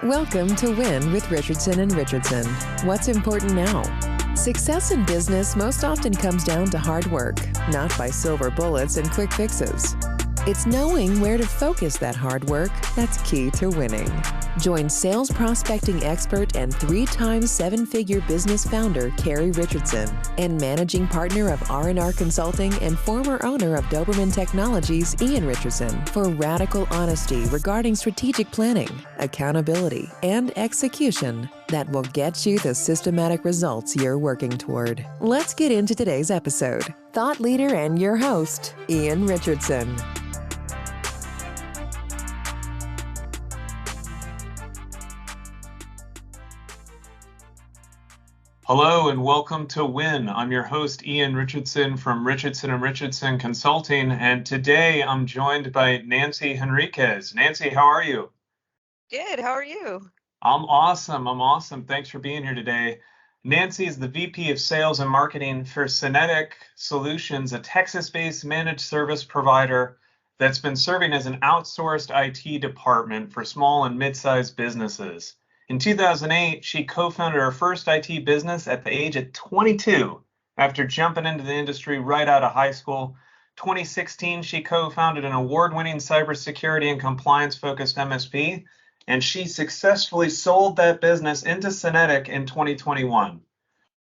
Welcome to W.I.N with Richardson and Richardson. What's important now? Success in business most often comes down to hard work, not by silver bullets and quick fixes. It's knowing where to focus that hard work that's key to winning. Join sales prospecting expert and 3-time seven-figure business founder Carrie Richardson and managing partner of R&R Consulting and former owner of Doberman Technologies, Ian Richardson, for radical honesty regarding strategic planning, accountability, and execution that will get you the systematic results you're working toward. Let's get into today's episode. Thought leader and your host, Ian Richardson. Hello and welcome to W.I.N. I'm your host, Ian Richardson from Richardson & Richardson Consulting, and today I'm joined by Nancy Henriquez. Nancy, how are you? Good. How are you? I'm awesome. Thanks for being here today. Nancy is the VP of Sales and Marketing for Synetek Solutions, a Texas-based managed service provider that's been serving as an outsourced IT department for small and mid-sized businesses. In 2008, she co-founded her first IT business at the age of 22 after jumping into the industry right out of high school. 2016, she co-founded an award-winning cybersecurity and compliance-focused MSP, and she successfully sold that business into Synetek in 2021.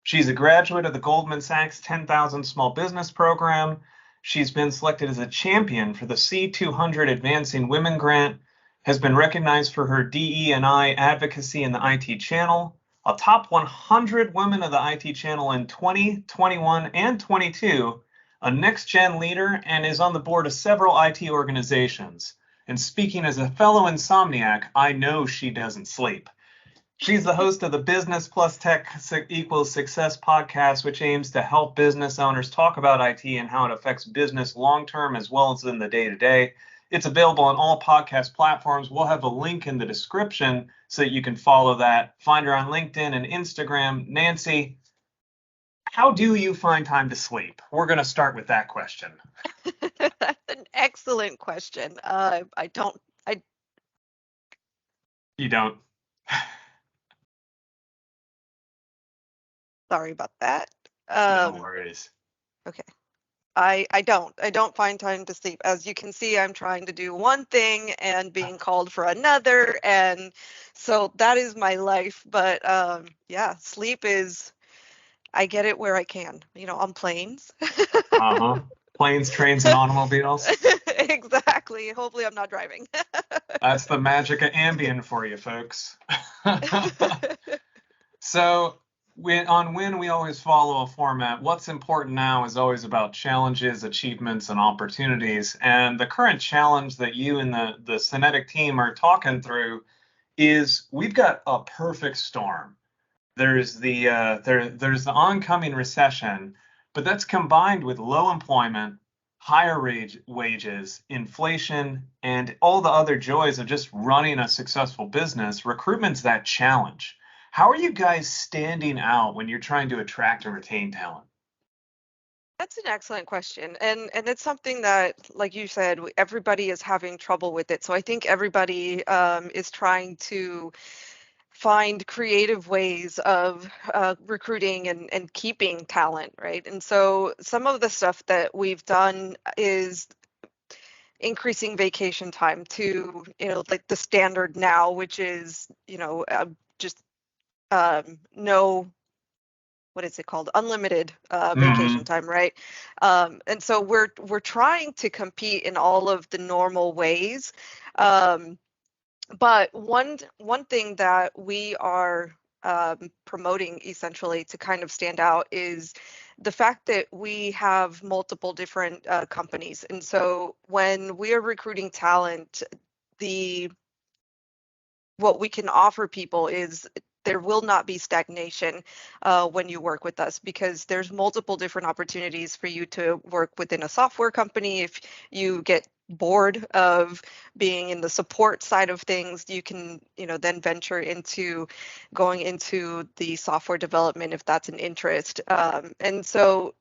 She's a graduate of the Goldman Sachs 10,000 Small Business Program. She's been selected as a champion for the C200 Advancing Women Grant, has been recognized for her DE&I advocacy in the IT channel, a top 100 women of the IT channel in 2021 and 22, a next-gen leader, and is on the board of several IT organizations. And speaking as a fellow insomniac, I know she doesn't sleep. She's the host of the Business Plus Tech Equals Success podcast, which aims to help business owners talk about IT and how it affects business long-term as well as in the day-to-day. It's available on all podcast platforms. We'll have a link in the description so that you can follow that. Find her on LinkedIn and Instagram. Nancy, how do you find time to sleep? We're going to start with that question. That's an excellent question. You don't? Sorry about that. No worries. Okay. I don't find time to sleep. As you can see, I'm trying to do one thing and being called for another. And so that is my life. But yeah, sleep is, I get it where I can, on planes. Planes, trains, and automobiles. Exactly. Hopefully I'm not driving. That's the magic of Ambien for you, folks. So, on W.I.N, we always follow a format. What's important now is always about challenges, achievements, and opportunities. And the current challenge that you and the Synetek team are talking through is we've got a perfect storm. There's the oncoming recession, but that's combined with low employment, higher wages, inflation, and all the other joys of just running a successful business. Recruitment's that challenge. How are you guys standing out when you're trying to attract and retain talent? That's an excellent question. And it's something that, like you said, everybody is having trouble with it. So I think everybody is trying to find creative ways of recruiting and keeping talent, right? And so some of the stuff that we've done is increasing vacation time to, like the standard now, which is, just no, what is it called? Unlimited vacation time, right? And so we're trying to compete in all of the normal ways. But one thing that we are promoting essentially to kind of stand out is the fact that we have multiple different companies. And so when we are recruiting talent, what we can offer people is there will not be stagnation when you work with us, because there's multiple different opportunities for you to work within a software company. If you get bored of being in the support side of things, you can, then venture into going into the software development if that's an interest. And so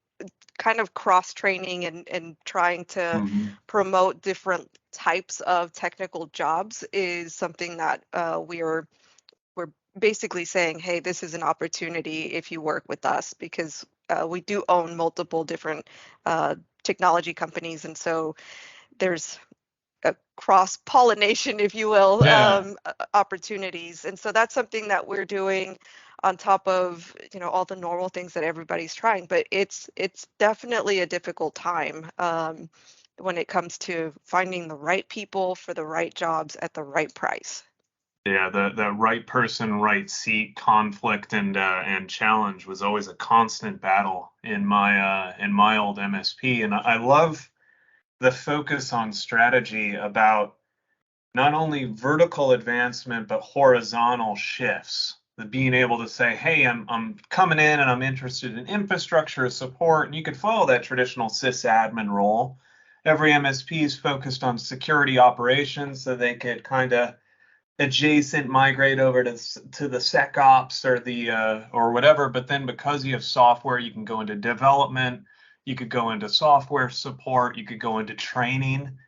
kind of cross training and trying to promote different types of technical jobs is something that we're basically saying, hey, this is an opportunity if you work with us, because we do own multiple different technology companies, and so there's a cross-pollination, if you will, Yeah. opportunities. And so that's something that we're doing on top of, all the normal things that everybody's trying. But it's definitely a difficult time when it comes to finding the right people for the right jobs at the right price. Yeah, the right person, right seat conflict and challenge was always a constant battle in my old MSP. And I love the focus on strategy about not only vertical advancement but horizontal shifts. The being able to say, hey, I'm coming in and I'm interested in infrastructure support, and you could follow that traditional sysadmin role. Every MSP is focused on security operations, so they could kind of adjacent migrate over to the SecOps or the or whatever. But then because you have software, you can go into development, you could go into software support, you could go into training.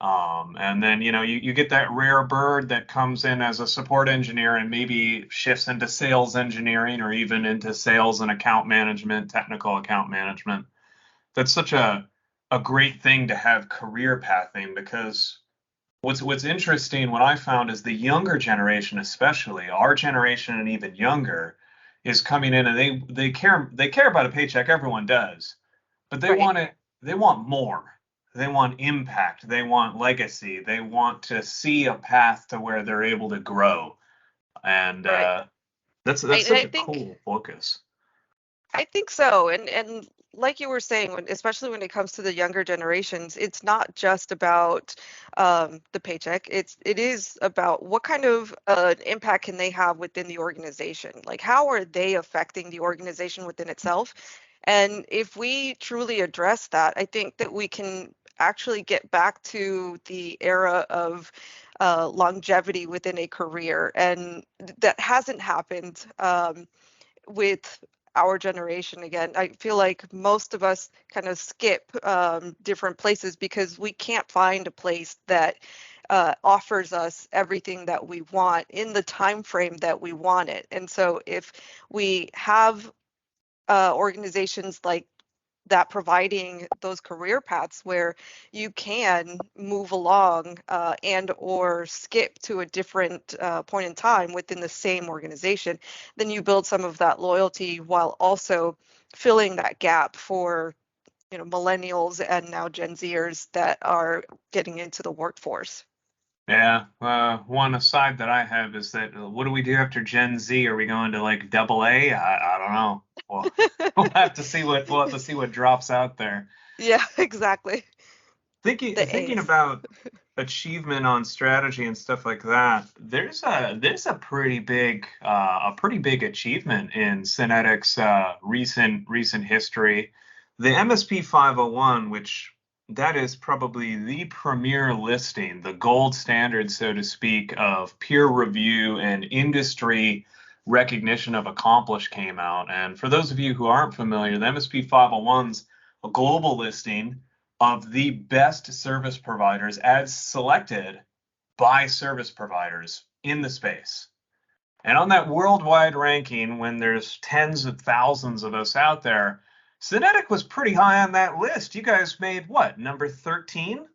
And then, you get that rare bird that comes in as a support engineer and maybe shifts into sales engineering or even into sales and account management, technical account management. That's such a great thing to have career pathing, because what's interesting, what I found, is the younger generation, especially our generation and even younger, is coming in and they care about a paycheck. Everyone does, but they Right. want it. They want more. They want impact. They want legacy. They want to see a path to where they're able to grow, and Right. that's Right. And such a cool focus. I think so. And like you were saying, especially when it comes to the younger generations, it's not just about the paycheck. It is about what kind of impact can they have within the organization? Like, how are they affecting the organization within itself? And if we truly address that, I think that we can actually get back to the era of longevity within a career. And that hasn't happened. With our generation. Again, I feel like most of us kind of skip different places because we can't find a place that offers us everything that we want in the time frame that we want it. And so if we have organizations like that providing those career paths where you can move along and or skip to a different point in time within the same organization, then you build some of that loyalty while also filling that gap for millennials and now Gen Zers that are getting into the workforce. Yeah. One aside that I have is that what do we do after Gen Z? Are we going to like double A? I don't know. Well, we'll have to see what drops out there. Yeah, exactly. The Thinking A's. about achievement on strategy and stuff like that, there's a pretty big achievement in Synetek's recent history. The MSP 501, which that is probably the premier listing, the gold standard, so to speak, of peer review and industry recognition of accomplished, came out. And for those of you who aren't familiar, the MSP 501's a global listing of the best service providers as selected by service providers in the space. And on that worldwide ranking, when there's tens of thousands of us out there, Synetek was pretty high on that list. You guys made what, number 13?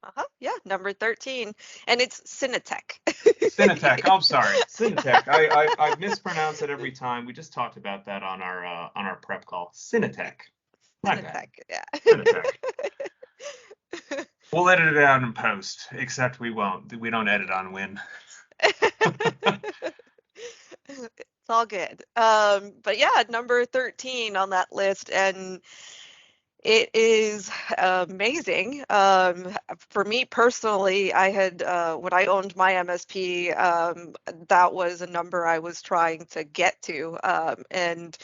Uh-huh. Yeah, number 13. And it's Synetek. Synetek. I'm sorry, Synetek. I mispronounce it every time. We just talked about that on our prep call. Synetek. My bad. Synetek, yeah. Synetek. We'll edit it out in post, except we won't. We don't edit on Win. It's all good. But yeah, number 13 on that list, and it is amazing. For me personally, I had when I owned my MSP, that was a number I was trying to get to, and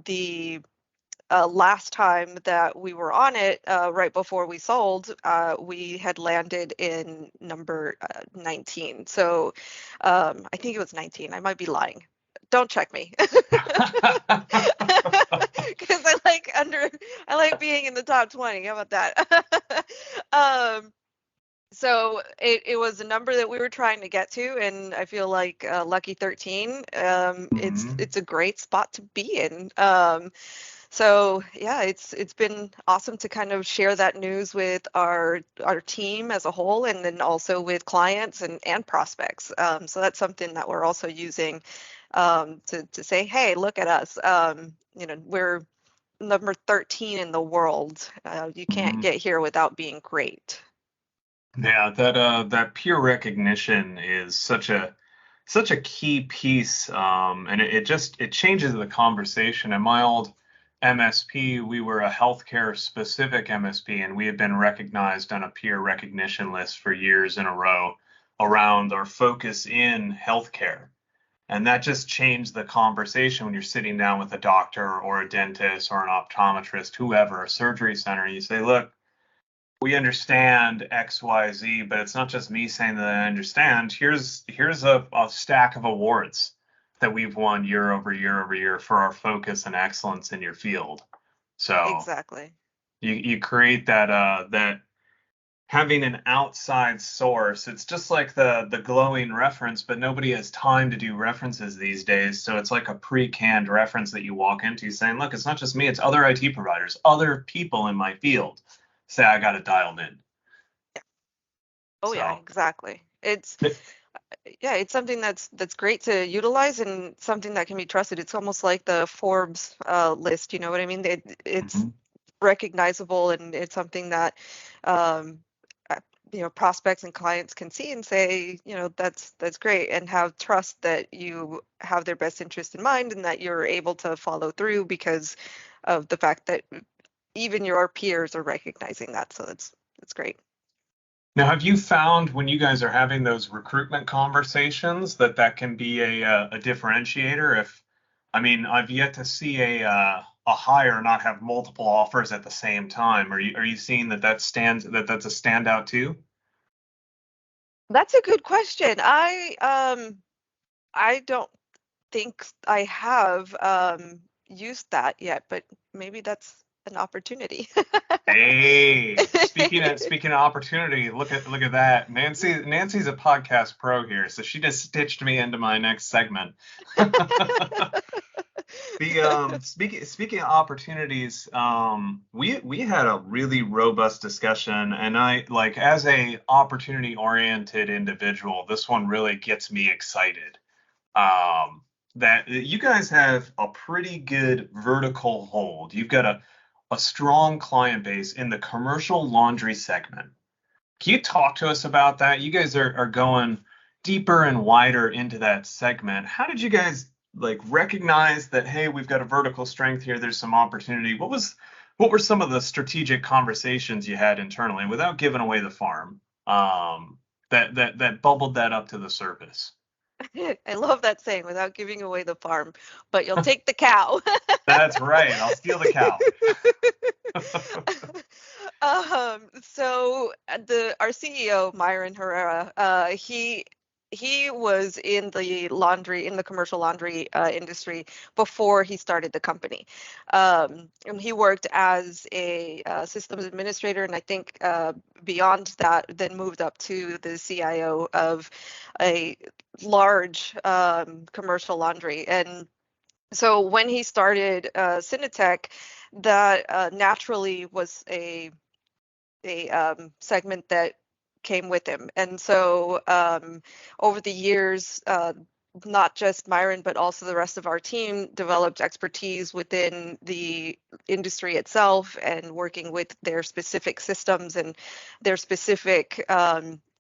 the last time that we were on it, right before we sold, we had landed in number 19. So I think it was 19. I might be lying. Don't check me. Because I like being in the top 20. How about that? So it was a number that we were trying to get to, and I feel like lucky 13. It's a great spot to be in. So yeah, it's been awesome to kind of share that news with our team as a whole, and then also with clients and prospects. So that's something that we're also using to say, hey, look at us. We're number 13 in the world. You can't Mhm. get here without being great. Yeah, that peer recognition is such a key piece, and it changes the conversation. In my old MSP, we were a healthcare specific MSP, and we had been recognized on a peer recognition list for years in a row around our focus in healthcare. And that just changed the conversation when you're sitting down with a doctor or a dentist or an optometrist, whoever, a surgery center, and you say, look, we understand XYZ, but it's not just me saying that I understand. Here's a stack of awards that we've won year over year over year for our focus and excellence in your field. So Exactly. you create that having an outside source. It's just like the glowing reference, but nobody has time to do references these days. So it's like a pre-canned reference that you walk into saying, look, it's not just me, it's other IT providers, other people in my field say I got it dialed in. Oh yeah, So, exactly. It's something that's great to utilize and something that can be trusted. It's almost like the Forbes list, you know what I mean? It's mhm. recognizable, and it's something that um, prospects and clients can see and say, that's great, and have trust that you have their best interest in mind and that you're able to follow through because of the fact that even your peers are recognizing that. So that's great. Now, have you found when you guys are having those recruitment conversations that can be a differentiator? I mean, I've yet to see a hire not have multiple offers at the same time. Are you seeing that's a standout too? That's a good question. I don't think I have used that yet, but maybe that's an opportunity. Hey, speaking of opportunity, look at that. Nancy's a podcast pro here, so she just stitched me into my next segment. The speaking of opportunities, we had a really robust discussion, and I like as a opportunity oriented individual, this one really gets me excited. That you guys have a pretty good vertical hold. You've got a strong client base in the commercial laundry segment. Can you talk to us about that? You guys are going deeper and wider into that segment. How did you guys like recognize that, hey, we've got a vertical strength here, there's some opportunity? What were some of the strategic conversations you had internally without giving away the farm? That bubbled that up to the surface. I love that saying, without giving away the farm, but you'll take the cow. That's right. I'll steal the cow. So the our CEO, Myron Herrera, he was in the commercial laundry industry before he started the company. And he worked as a systems administrator, and I think beyond that, then moved up to the CIO of a large commercial laundry. And so when he started Synetek, that naturally was a segment that came with him. And so over the years, not just Myron, but also the rest of our team developed expertise within the industry itself and working with their specific systems and their specific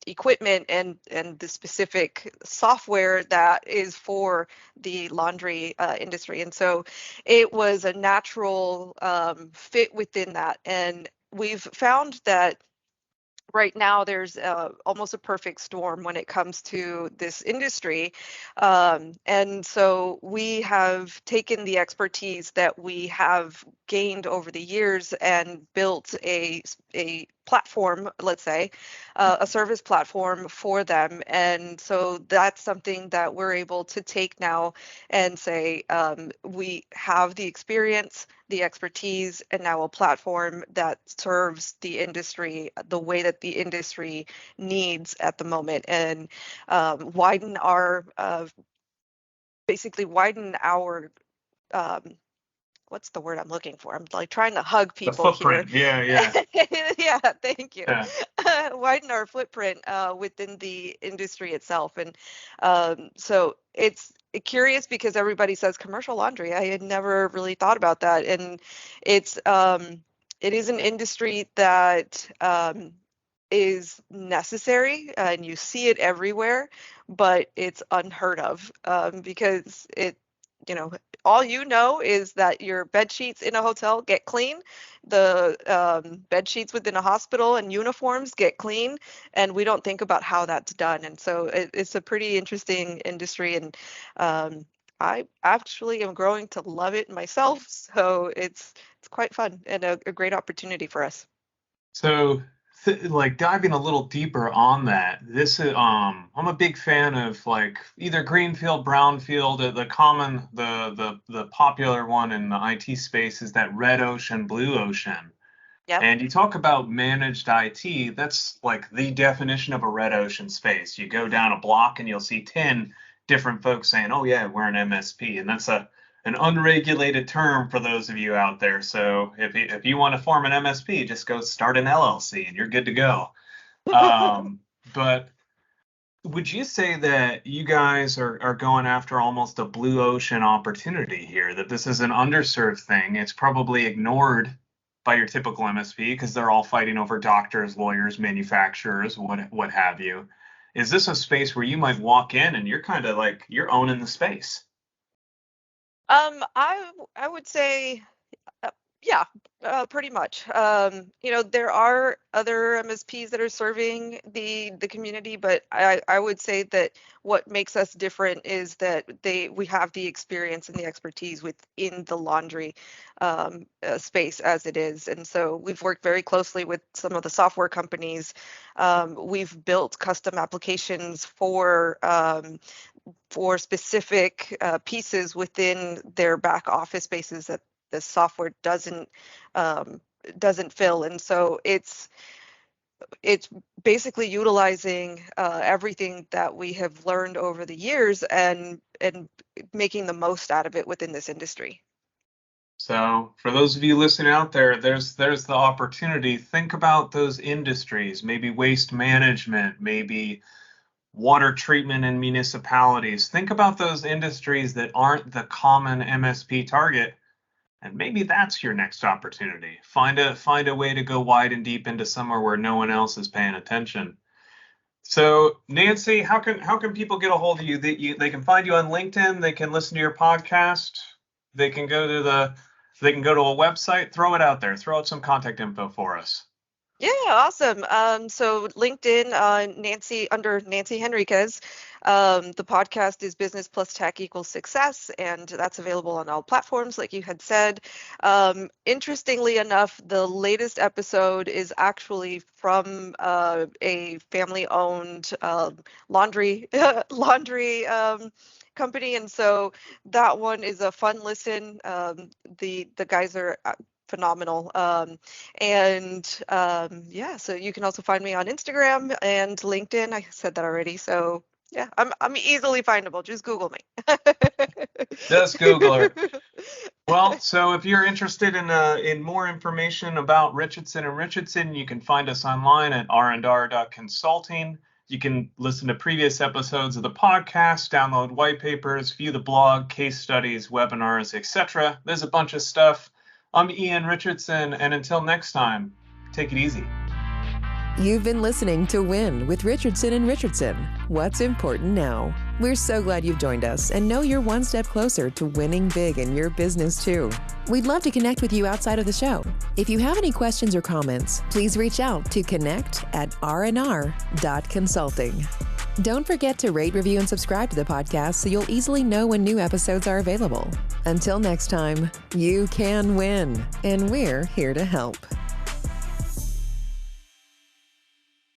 equipment and the specific software that is for the laundry industry. And so it was a natural fit within that. And we've found that right now there's almost a perfect storm when it comes to this industry. And so we have taken the expertise that we have gained over the years and built a platform, let's say, a service platform for them. And so that's something that we're able to take now and say, we have the experience, the expertise, and now a platform that serves the industry the way that the industry needs at the moment, and widen our basically widen our what's the word I'm looking for? I'm like trying to hug The people here. footprint. Yeah. Yeah, thank you. Yeah. Widen our footprint within the industry itself. And so it's curious because everybody says commercial laundry. I had never really thought about that. And it's it is an industry that is necessary, and you see it everywhere, but it's unheard of, because you know, all you know is that your bed sheets in a hotel get clean, the bed sheets within a hospital and uniforms get clean, and we don't think about how that's done. And so it's a pretty interesting industry, and I actually am growing to love it myself. So it's quite fun and a great opportunity for us. So, like diving a little deeper on that, this is I'm a big fan of like either greenfield, brownfield. The popular one in the IT space is that red ocean, blue ocean. Yep. And you talk about managed IT, that's like the definition of a red ocean space. You go down a block and you'll see 10 different folks saying, "Oh yeah, we're an MSP," and that's an unregulated term for those of you out there. So if you want to form an MSP, just go start an LLC and you're good to go. But would you say that you guys are going after almost a blue ocean opportunity here, that this is an underserved thing? It's probably ignored by your typical MSP because they're all fighting over doctors, lawyers, manufacturers, what have you. Is this a space where you might walk in and you're kind of like you're owning the space? I would say, yeah, pretty much. You know, there are other MSPs that are serving the community, but I would say that what makes us different is that we have the experience and the expertise within the laundry space as it is. And so we've worked very closely with some of the software companies. We've built custom applications for specific pieces within their back office spaces that the software doesn't fill. And so it's basically utilizing everything that we have learned over the years and making the most out of it within this industry. So for those of you listening out there, there's the opportunity. Think about those industries, maybe waste management, maybe water treatment in municipalities. Think about those industries that aren't the common MSP target, and maybe that's your next opportunity. Find a way to go wide and deep into somewhere where no one else is paying attention. So Nancy, how can people get a hold of you? They can find you on LinkedIn. They can listen to your podcast. They can go to a website. Throw it out there. Throw out some contact info for us. Yeah, awesome. So LinkedIn, Nancy, under Nancy Henriquez. The podcast is Business Plus Tech Equals Success, and that's available on all platforms, like you had said. Interestingly enough, the latest episode is actually from a family-owned laundry company, and so that one is a fun listen. The guys are phenomenal. Yeah, so you can also find me on Instagram and LinkedIn. I said that already. So yeah, I'm easily findable. Just Google me. Just Google her. Well, so if you're interested in more information about Richardson and Richardson, you can find us online at r&r.consulting. You can listen to previous episodes of the podcast, download white papers, view the blog, case studies, webinars, etc. There's a bunch of stuff. I'm Ian Richardson, and until next time, take it easy. You've been listening to Win with Richardson and Richardson. What's important now? We're so glad you've joined us and know you're one step closer to winning big in your business too. We'd love to connect with you outside of the show. If you have any questions or comments, please reach out to connect@rnr.consulting. Don't forget to rate, review, and subscribe to the podcast so you'll easily know when new episodes are available. Until next time, you can win, and we're here to help.